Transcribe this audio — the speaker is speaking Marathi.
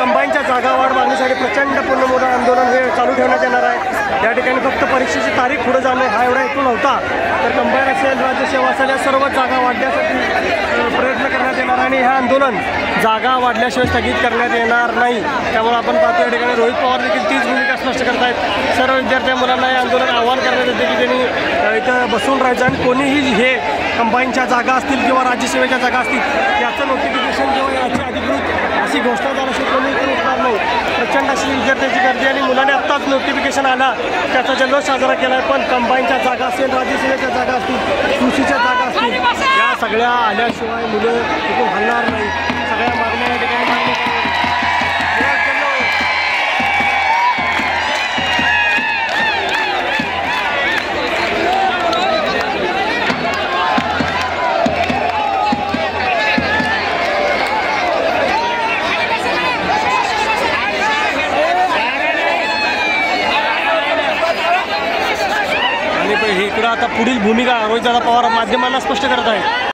कंबाईनच्या जागा वाढ मागणीसाठी प्रचंड पूर्ण मोठं आंदोलन हे चालू ठेवण्यात येणार आहे। या ठिकाणी फक्त परीक्षेची तारीख पुढे जाणे हा एवढा हेतू नव्हता, तर कंबाईन असेल, राज्यसेवा असेल, या सर्व जागा वाढण्यासाठी प्रयत्न करण्यात येणार आणि हे आंदोलन जागा वाढल्याशिवाय स्थगित करण्यात येणार नाही। त्यामुळे आपण पाहतो या ठिकाणी रोहित पवार देखील तीच भूमिका स्पष्ट करत आहेत। सर्व विद्यार्थी मुलांना हे आंदोलन आव्हान करण्यात येते की त्यांनी इथं बसून राहायचं आणि कोणीही हे कंबाईनच्या जागा असतील किंवा राज्यसेवेच्या जागा असतील याचं नोटिफिकेशन किंवा याची अधिकृत अशी घोषणा झाल्याशिवाय कोणी इथे उठणार नाही। प्रचंड अशी विद्यार्थ्यांची गर्दी आणि मुलांनी आत्ताच नोटिफिकेशन आला त्याचा जल्लोष साजरा केला आहे। पण कंबाईनच्या जागा असेल, राज्यसेवेच्या जागा असतील, कृषीच्या जागा असतील, या सगळ्या आल्याशिवाय मुलं इथून हलणार नाही। सगळ्या मागण्या या ठिकाणी मागण्या इकडं आता पुढील भूमिका रोहितदादा पवार माध्यमांना स्पष्ट करत आहे।